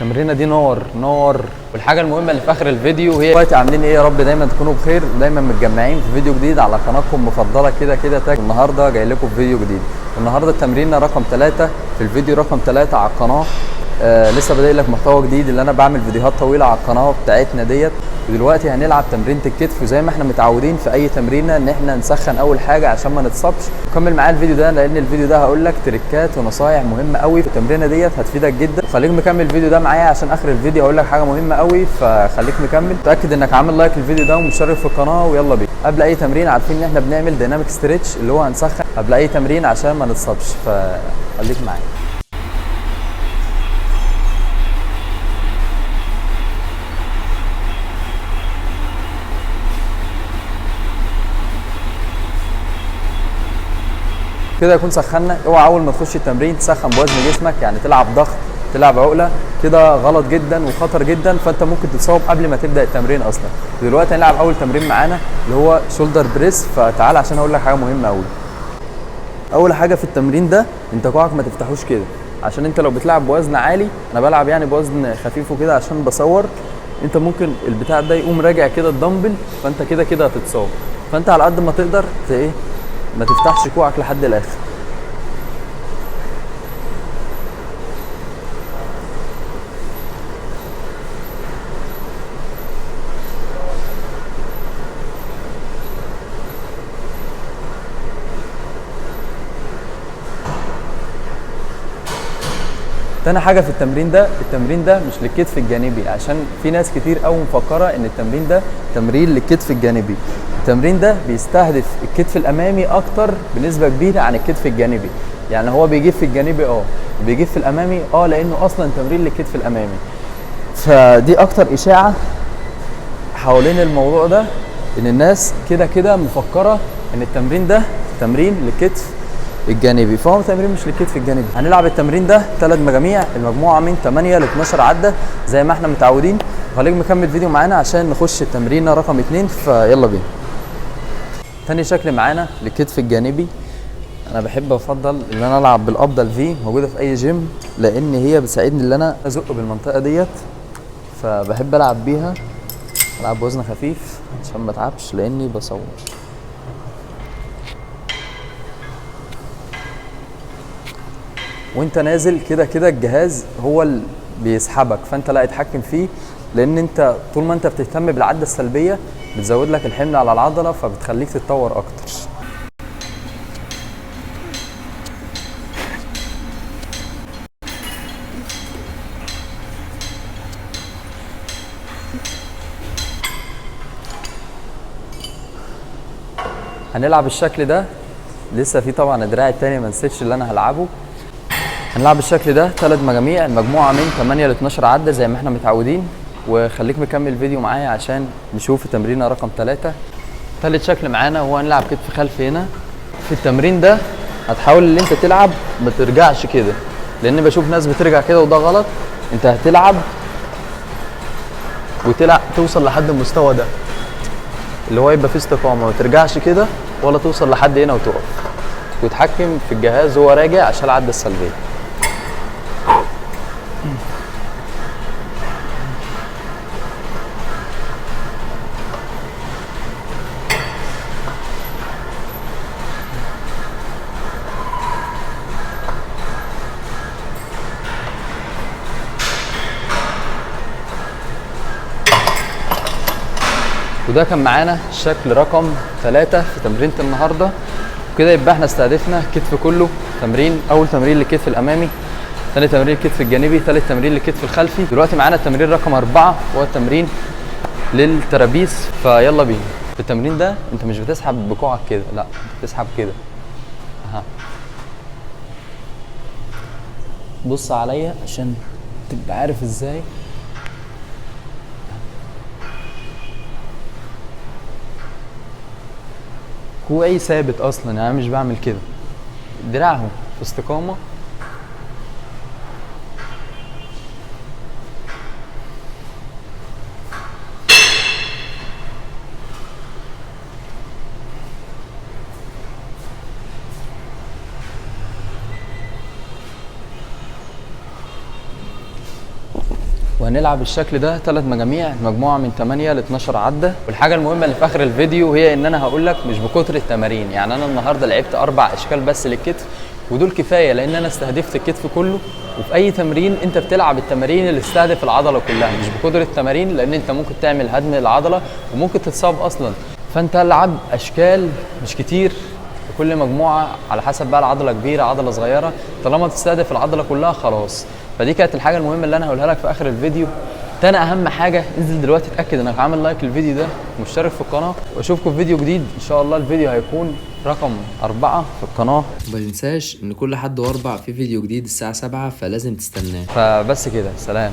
التمرينه دي نار نار. والحاجه المهمه اللي في اخر الفيديو هي دلوقتي عاملين ايه؟ يا رب دايما تكونوا بخير ودايما متجمعين في فيديو جديد على قناتكم المفضله كده كده تاج. النهارده جاي لكم في فيديو جديد. النهارده التمرينه رقم 3 في الفيديو رقم 3 على القناه. لسه بادئ لك محتوى جديد اللي انا بعمل فيديوهات طويله على القناه بتاعتنا ديت. ودلوقتي هنلعب تمرينه الكتف، وزي ما احنا متعودين في اي تمرينه ان احنا نسخن اول حاجه عشان ما نتصابش. وكمل معايا الفيديو ده لان الفيديو ده هقول لك تريكات ونصايح مهمه قوي في التمرينه ديت هتفيدك جدا. خليك مكمل الفيديو ده معايا عشان اخر الفيديو هقول لك حاجه مهمه قوي، فخليك مكمل. تاكد انك عامل لايك للفيديو ده ومشترك في القناه، ويلا بينا. قبل اي تمرين عارفين ان احنا بنعمل دايناميك ستريتش اللي هو هنسخن قبل اي تمرين عشان ما نتصابش، فخليك معايا. كده يكون سخنا. اوعى اول ما تخش التمرين تسخن بوزن جسمك، يعني تلعب ضغط تلعب عقله، كده غلط جدا وخطر جدا، فانت ممكن تتصاب قبل ما تبدا التمرين اصلا. دلوقتي هنلعب اول تمرين معانا اللي هو شولدر بريس، فتعال عشان هقول لك حاجه مهمه قوي. اول حاجه في التمرين ده انت كوعك ما تفتحوش كده، عشان انت لو بتلعب بوزن عالي، انا بلعب يعني بوزن خفيف وكده عشان بصور، انت ممكن البتاع ده يقوم راجع كده الدمبل، فانت كده كده هتتصاب. فانت على قد ما تقدر ايه ما تفتحش كوعك لحد الاخر. تاني حاجه في التمرين ده مش للكتف الجانبي، عشان في ناس كتير قوي مفكره ان التمرين ده تمرين للكتف الجانبي. التمرين ده بيستهدف الكتف الامامي اكتر بنسبه كبيره عن الكتف الجانبي. يعني هو بيجيب في الجانبي وبيجيب في الامامي لانه اصلا تمرين للكتف الامامي. فدي اكتر اشاعه حوالين الموضوع ده، ان الناس كده كده مفكره ان التمرين ده تمرين للكتف الجانبي، فهو تمرين مش للكتف الجانبي. هنلعب التمرين ده 3 مجاميع، المجموعه من 8 ل 12 عده زي ما احنا متعودين. خليك مكمل الفيديو معانا عشان نخش التمرينه رقم 2، فيلا بينا. تاني شكل معانا للكتف الجانبي، انا بحب افضل ان انا العب بالقبضه الفي، موجوده في اي جيم، لان هي بتساعدني ان انا ازق بالمنطقه ديت، فبحب العب بيها. العب بوزن خفيف عشان ما اتعبش لاني بصور. وانت نازل كده كده الجهاز هو اللي بيسحبك، فانت لا اتحكم فيه، لان انت طول ما انت بتهتم بالعده السلبيه بتزود لك الحمل على العضله، فبتخليك تتطور اكتر. هنلعب الشكل ده، لسه في طبعا الدراع التاني ما نسيتش اللي انا هلعبه. هنلعب الشكل ده 3 مجاميع، المجموعه من 8 ل 12 عده زي ما احنا متعودين. وخليك مكمل الفيديو معايا عشان نشوف التمرينه رقم 3. ثالث شكل معانا هو هنلعب كتف خلفي. هنا في التمرين ده هتحاول ان انت تلعب ما ترجعش كده، لان بشوف ناس بترجع كده وده غلط. انت هتلعب وتلعب توصل لحد المستوى ده اللي هو يبقى فيه استقامه، ما ترجعش كده ولا توصل لحد هنا وتقف، وتحكم في الجهاز وهو راجع عشان العده السلبيه. وده كان معانا الشكل رقم 3 في تمرينة النهارده. وكده يبقى احنا استهدفنا الكتف كله تمرين. اول تمرين للكتف الامامي، ثاني تمرين للكتف الجانبي، ثالث تمرين للكتف الخلفي. دلوقتي معانا التمرين رقم 4 وهو التمرين للترابيس، فيلا بينا. في التمرين ده انت مش بتسحب بكوعك كده، لا انت بتسحب كده. بص عليا عشان تبقى عارف ازاي. كوعي ثابت اصلا، يعني انا مش بعمل كده. دراعهم في استقامه. وهنلعب بالشكل ده 3 مجاميع، مجموعه من 8 ل 12 عده. والحاجه المهمه اللي في اخر الفيديو هي ان انا هقول لك مش بكتر التمارين، يعني انا النهارده لعبت 4 اشكال بس للكتف ودول كفايه لان انا استهدفت الكتف كله. وفي اي تمرين انت بتلعب التمارين اللي تستهدف العضله كلها مش بقدر التمارين، لان انت ممكن تعمل هدم للعضله وممكن تتصاب اصلا. فانت العب اشكال مش كتير في كل مجموعه على حسب بقى العضله كبيره عضله صغيره، طالما تستهدف العضله كلها خلاص. فدي كانت الحاجه المهمه اللي انا هقولها لك في اخر الفيديو. تاني اهم حاجه انزل دلوقتي اتاكد انك عامل لايك للفيديو ده ومشترك في القناه، واشوفكم في فيديو جديد ان شاء الله. الفيديو هيكون رقم 4 في القناه. وما تنساش ان كل حد واربع في فيديو جديد الساعة 7 فلازم تستناه. فبس كده، سلام.